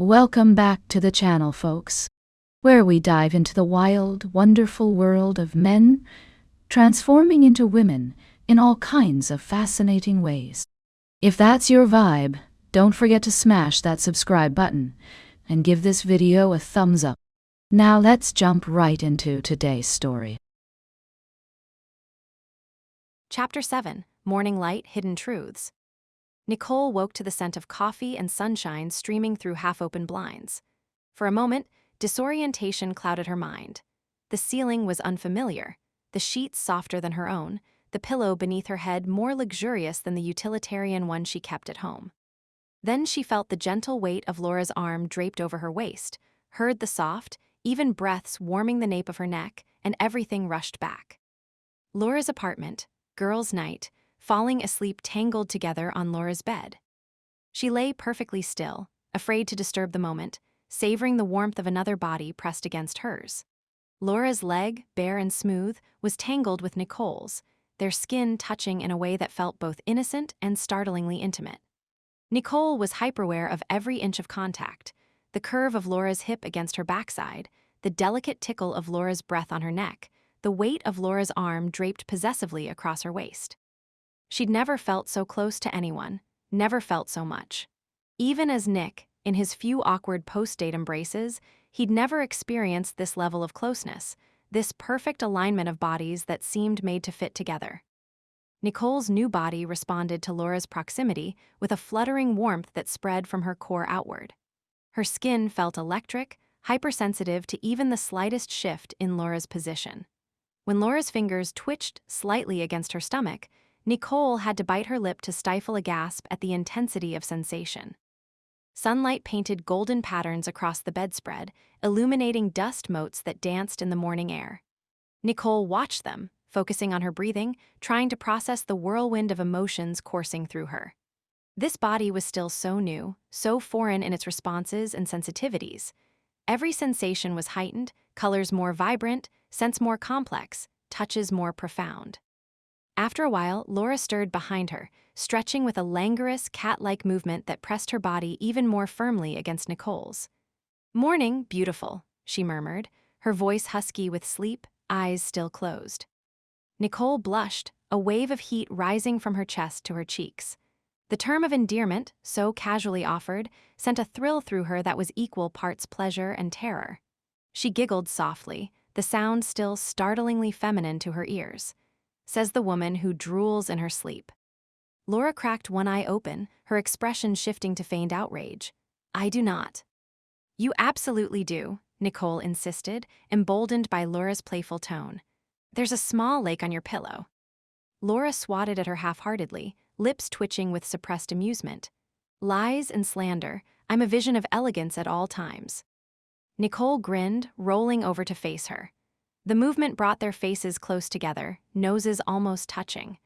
Welcome back to the channel, folks, where we dive into the wild, wonderful world of men transforming into women in all kinds of fascinating ways. If that's your vibe, don't forget to smash that subscribe button and give this video a thumbs up. Now let's jump right into today's story. Chapter 7: Morning Light, Hidden Truths. Nicole woke to the scent of coffee and sunshine streaming through half-open blinds. For a moment, disorientation clouded her mind. The ceiling was unfamiliar, the sheets softer than her own, the pillow beneath her head more luxurious than the utilitarian one she kept at home. Then she felt the gentle weight of Laura's arm draped over her waist, heard the soft, even breaths warming the nape of her neck, and everything rushed back. Laura's apartment, girls' night, falling asleep tangled together on Laura's bed. She lay perfectly still, afraid to disturb the moment, savoring the warmth of another body pressed against hers. Laura's leg, bare and smooth, was tangled with Nicole's, their skin touching in a way that felt both innocent and startlingly intimate. Nicole was hyperaware of every inch of contact, the curve of Laura's hip against her backside, the delicate tickle of Laura's breath on her neck, the weight of Laura's arm draped possessively across her waist. She'd never felt so close to anyone, never felt so much. Even as Nick, in his few awkward post-date embraces, he'd never experienced this level of closeness, this perfect alignment of bodies that seemed made to fit together. Nicole's new body responded to Laura's proximity with a fluttering warmth that spread from her core outward. Her skin felt electric, hypersensitive to even the slightest shift in Laura's position. When Laura's fingers twitched slightly against her stomach, Nicole had to bite her lip to stifle a gasp at the intensity of sensation. Sunlight painted golden patterns across the bedspread, illuminating dust motes that danced in the morning air. Nicole watched them, focusing on her breathing, trying to process the whirlwind of emotions coursing through her. This body was still so new, so foreign in its responses and sensitivities. Every sensation was heightened, colors more vibrant, scents more complex, touches more profound. After a while, Laura stirred behind her, stretching with a languorous, cat-like movement that pressed her body even more firmly against Nicole's. "Morning, beautiful," she murmured, her voice husky with sleep, eyes still closed. Nicole blushed, a wave of heat rising from her chest to her cheeks. The term of endearment, so casually offered, sent a thrill through her that was equal parts pleasure and terror. She giggled softly, the sound still startlingly feminine to her ears. Says the woman who drools in her sleep. Laura cracked one eye open, her expression shifting to feigned outrage. "I do not." "You absolutely do," Nicole insisted, emboldened by Laura's playful tone. "There's a small lake on your pillow." Laura swatted at her half-heartedly, lips twitching with suppressed amusement. "Lies and slander, I'm a vision of elegance at all times." Nicole grinned, rolling over to face her. The movement brought their faces close together, noses almost touching.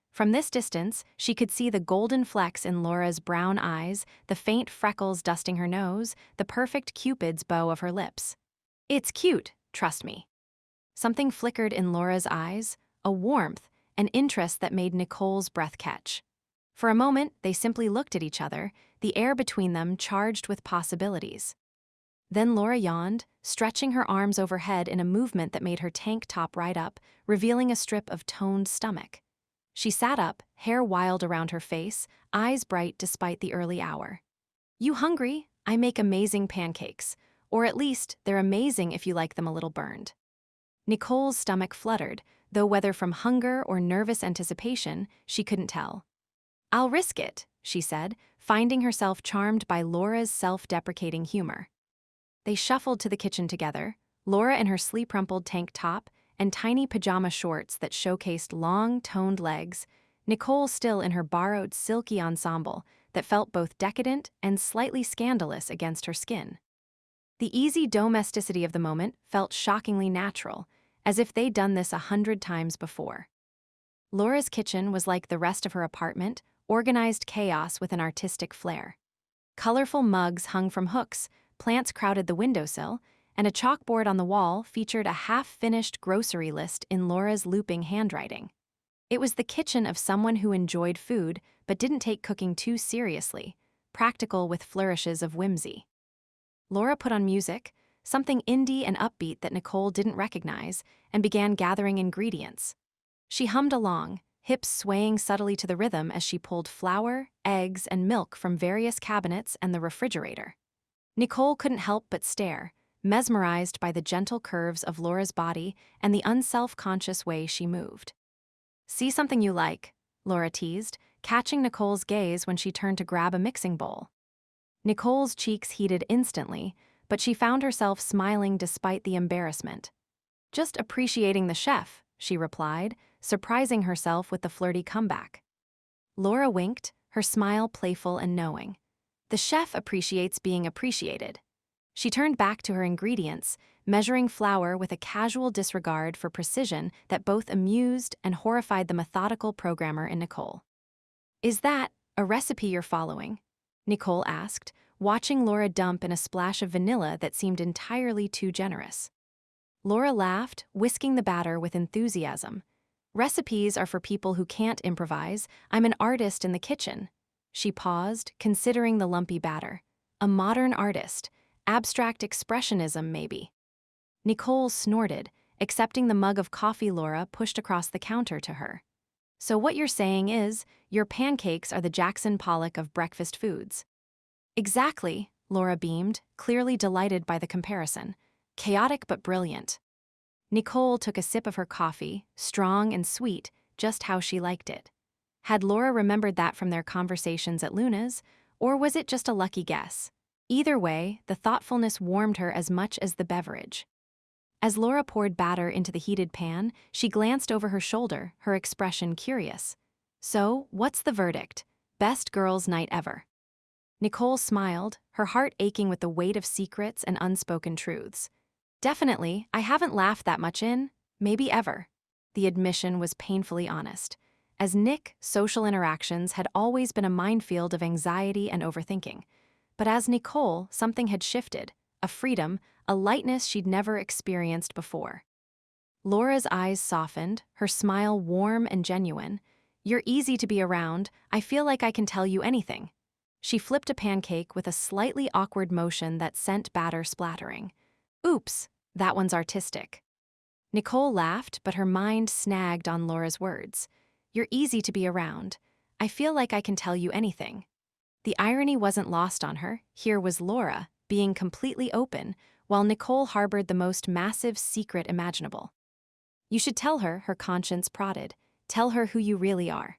From this distance, she could see the golden flecks in Laura's brown eyes, the faint freckles dusting her nose, the perfect Cupid's bow of her lips. "It's cute, trust me." Something flickered in Laura's eyes, a warmth, an interest that made Nicole's breath catch. For a moment, they simply looked at each other, the air between them charged with possibilities. Then Laura yawned, stretching her arms overhead in a movement that made her tank top ride up, revealing a strip of toned stomach. She sat up, hair wild around her face, eyes bright despite the early hour. "You hungry? I make amazing pancakes. Or at least, they're amazing if you like them a little burned." Nicole's stomach fluttered, though whether from hunger or nervous anticipation, she couldn't tell. "I'll risk it," she said, finding herself charmed by Laura's self-deprecating humor. They shuffled to the kitchen together, Laura in her sleep-rumpled tank top and tiny pajama shorts that showcased long, toned legs, Nicole still in her borrowed silky ensemble that felt both decadent and slightly scandalous against her skin. The easy domesticity of the moment felt shockingly natural, as if they'd done this 100 times before. Laura's kitchen was like the rest of her apartment, organized chaos with an artistic flair. Colorful mugs hung from hooks, plants crowded the windowsill, and a chalkboard on the wall featured a half-finished grocery list in Laura's looping handwriting. It was the kitchen of someone who enjoyed food but didn't take cooking too seriously, practical with flourishes of whimsy. Laura put on music, something indie and upbeat that Nicole didn't recognize, and began gathering ingredients. She hummed along, hips swaying subtly to the rhythm as she pulled flour, eggs, and milk from various cabinets and the refrigerator. Nicole couldn't help but stare, mesmerized by the gentle curves of Laura's body and the unself-conscious way she moved. "See something you like," Laura teased, catching Nicole's gaze when she turned to grab a mixing bowl. Nicole's cheeks heated instantly, but she found herself smiling despite the embarrassment. "Just appreciating the chef," she replied, surprising herself with the flirty comeback. Laura winked, her smile playful and knowing. The chef appreciates being appreciated. She turned back to her ingredients, measuring flour with a casual disregard for precision that both amused and horrified the methodical programmer in Nicole. "Is that a recipe you're following?" Nicole asked, watching Laura dump in a splash of vanilla that seemed entirely too generous. Laura laughed, whisking the batter with enthusiasm. "Recipes are for people who can't improvise. I'm an artist in the kitchen." She paused, considering the lumpy batter. A modern artist. Abstract expressionism, maybe. Nicole snorted, accepting the mug of coffee Laura pushed across the counter to her. "So what you're saying is, your pancakes are the Jackson Pollock of breakfast foods." "Exactly," Laura beamed, clearly delighted by the comparison. "Chaotic but brilliant." Nicole took a sip of her coffee, strong and sweet, just how she liked it. Had Laura remembered that from their conversations at Luna's, or was it just a lucky guess? Either way, the thoughtfulness warmed her as much as the beverage. As Laura poured batter into the heated pan, she glanced over her shoulder, her expression curious. "So, what's the verdict? Best girls' night ever?" Nicole smiled, her heart aching with the weight of secrets and unspoken truths. "Definitely, I haven't laughed that much in, maybe ever." The admission was painfully honest. As Nick, social interactions had always been a minefield of anxiety and overthinking. But as Nicole, something had shifted, a freedom, a lightness she'd never experienced before. Laura's eyes softened, her smile warm and genuine. "You're easy to be around. I feel like I can tell you anything." She flipped a pancake with a slightly awkward motion that sent batter splattering. "Oops, that one's artistic." Nicole laughed, but her mind snagged on Laura's words. "You're easy to be around. I feel like I can tell you anything." The irony wasn't lost on her. Here was Laura, being completely open, while Nicole harbored the most massive secret imaginable. "You should tell her," her conscience prodded. "Tell her who you really are."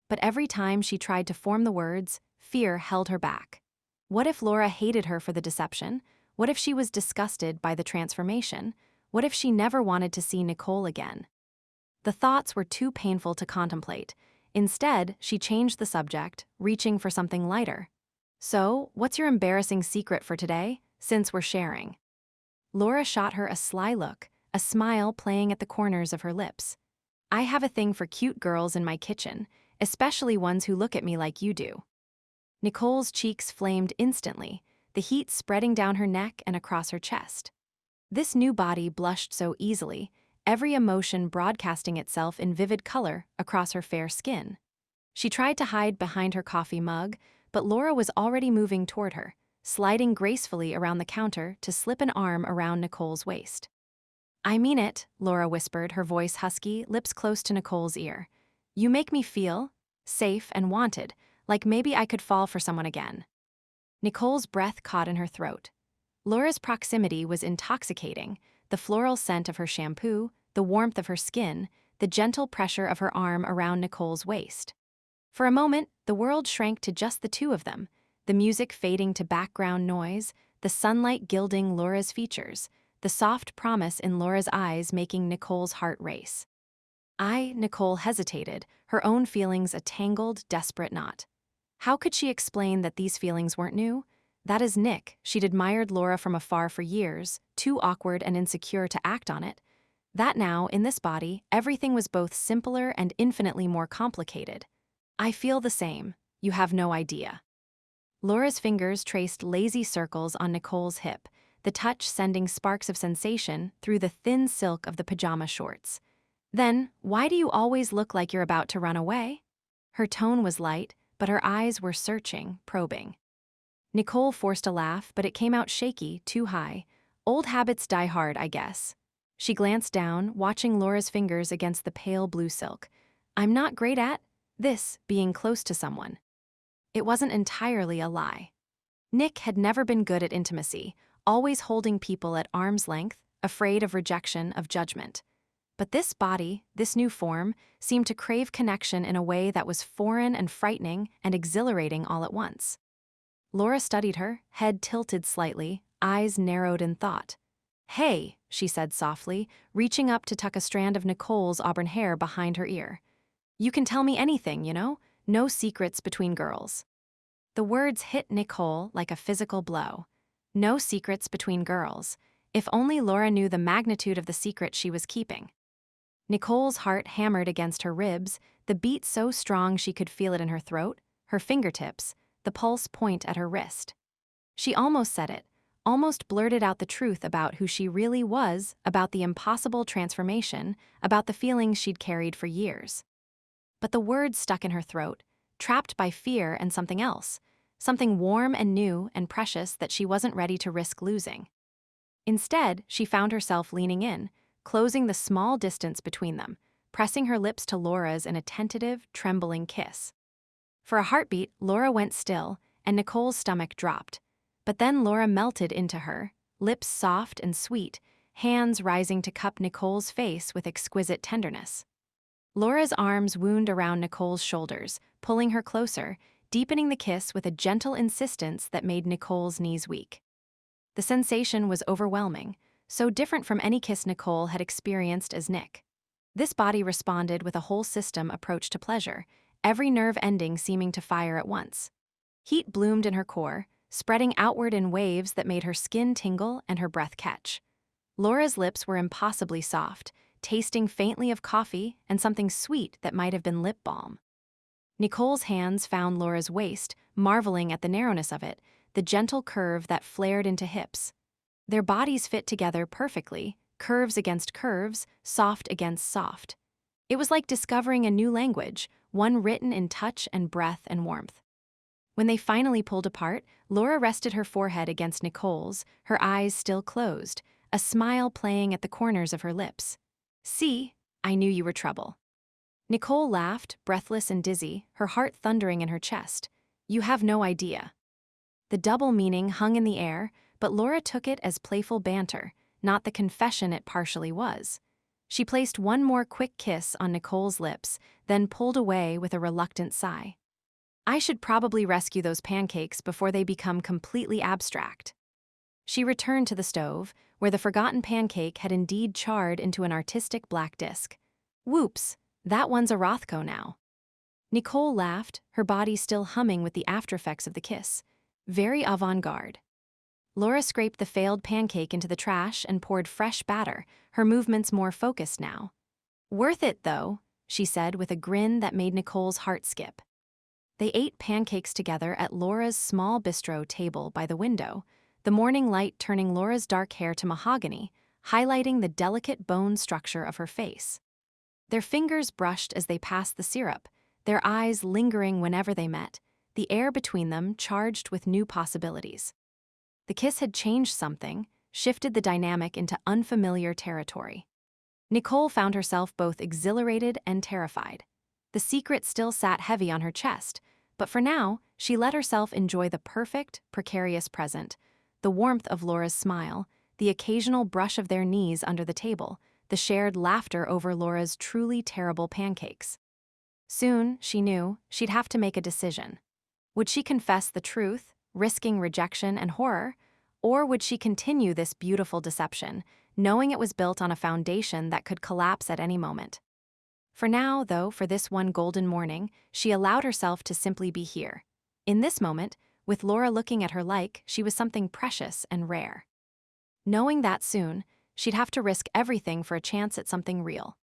But every time she tried to form the words, fear held her back. What if Laura hated her for the deception? What if she was disgusted by the transformation? What if she never wanted to see Nicole again? The thoughts were too painful to contemplate. Instead, she changed the subject, reaching for something lighter. "So, what's your embarrassing secret for today, since we're sharing?" Laura shot her a sly look, a smile playing at the corners of her lips. "I have a thing for cute girls in my kitchen, especially ones who look at me like you do." Nicole's cheeks flamed instantly, the heat spreading down her neck and across her chest. This new body blushed so easily, every emotion broadcasting itself in vivid color across her fair skin. She tried to hide behind her coffee mug, but Laura was already moving toward her, sliding gracefully around the counter to slip an arm around Nicole's waist. "I mean it," Laura whispered, her voice husky, lips close to Nicole's ear. "You make me feel safe and wanted, like maybe I could fall for someone again." Nicole's breath caught in her throat. Laura's proximity was intoxicating, the floral scent of her shampoo, the warmth of her skin, the gentle pressure of her arm around Nicole's waist. For a moment, the world shrank to just the two of them, the music fading to background noise, the sunlight gilding Laura's features, the soft promise in Laura's eyes making Nicole's heart race. Nicole hesitated, her own feelings a tangled, desperate knot. How could she explain that these feelings weren't new? That is Nick. She'd admired Laura from afar for years, too awkward and insecure to act on it. That now, in this body, everything was both simpler and infinitely more complicated. "I feel the same. You have no idea." Laura's fingers traced lazy circles on Nicole's hip, the touch sending sparks of sensation through the thin silk of the pajama shorts. "Then, why do you always look like you're about to run away?" Her tone was light, but her eyes were searching, probing. Nicole forced a laugh, but it came out shaky, too high. Old habits die hard, I guess. She glanced down, watching Laura's fingers against the pale blue silk. I'm not great at this, being close to someone. It wasn't entirely a lie. Nick had never been good at intimacy, always holding people at arm's length, afraid of rejection, of judgment. But this body, this new form, seemed to crave connection in a way that was foreign and frightening and exhilarating all at once. Laura studied her, head tilted slightly, eyes narrowed in thought. Hey, she said softly, reaching up to tuck a strand of Nicole's auburn hair behind her ear. You can tell me anything, you know? No secrets between girls. The words hit Nicole like a physical blow. No secrets between girls. If only Laura knew the magnitude of the secret she was keeping. Nicole's heart hammered against her ribs, the beat so strong she could feel it in her throat, her fingertips, the pulse point at her wrist. She almost said it, almost blurted out the truth about who she really was, about the impossible transformation, about the feelings she'd carried for years. But the words stuck in her throat, trapped by fear and something else, something warm and new and precious that she wasn't ready to risk losing. Instead, she found herself leaning in, closing the small distance between them, pressing her lips to Laura's in a tentative, trembling kiss. For a heartbeat, Laura went still, and Nicole's stomach dropped. But then Laura melted into her, lips soft and sweet, hands rising to cup Nicole's face with exquisite tenderness. Laura's arms wound around Nicole's shoulders, pulling her closer, deepening the kiss with a gentle insistence that made Nicole's knees weak. The sensation was overwhelming, so different from any kiss Nicole had experienced as Nick. This body responded with a whole system approach to pleasure, every nerve ending seeming to fire at once. Heat bloomed in her core, spreading outward in waves that made her skin tingle and her breath catch. Laura's lips were impossibly soft, tasting faintly of coffee and something sweet that might have been lip balm. Nicole's hands found Laura's waist, marveling at the narrowness of it, the gentle curve that flared into hips. Their bodies fit together perfectly, curves against curves, soft against soft. It was like discovering a new language, one written in touch and breath and warmth. When they finally pulled apart, Laura rested her forehead against Nicole's, her eyes still closed, a smile playing at the corners of her lips. See, I knew you were trouble. Nicole laughed, breathless and dizzy, her heart thundering in her chest. You have no idea. The double meaning hung in the air, but Laura took it as playful banter, not the confession it partially was. She placed one more quick kiss on Nicole's lips, then pulled away with a reluctant sigh. I should probably rescue those pancakes before they become completely abstract. She returned to the stove, where the forgotten pancake had indeed charred into an artistic black disc. Whoops, that one's a Rothko now. Nicole laughed, her body still humming with the aftereffects of the kiss. Very avant-garde. Laura scraped the failed pancake into the trash and poured fresh batter, her movements more focused now. Worth it, though, she said with a grin that made Nicole's heart skip. They ate pancakes together at Laura's small bistro table by the window, the morning light turning Laura's dark hair to mahogany, highlighting the delicate bone structure of her face. Their fingers brushed as they passed the syrup, their eyes lingering whenever they met, the air between them charged with new possibilities. The kiss had changed something, shifted the dynamic into unfamiliar territory. Nicole found herself both exhilarated and terrified. The secret still sat heavy on her chest, but for now, she let herself enjoy the perfect, precarious present, the warmth of Laura's smile, the occasional brush of their knees under the table, the shared laughter over Laura's truly terrible pancakes. Soon, she knew, she'd have to make a decision. Would she confess the truth, risking rejection and horror, or would she continue this beautiful deception, knowing it was built on a foundation that could collapse at any moment? For now, though, for this one golden morning, she allowed herself to simply be here. In this moment, with Laura looking at her like she was something precious and rare. Knowing that soon, she'd have to risk everything for a chance at something real.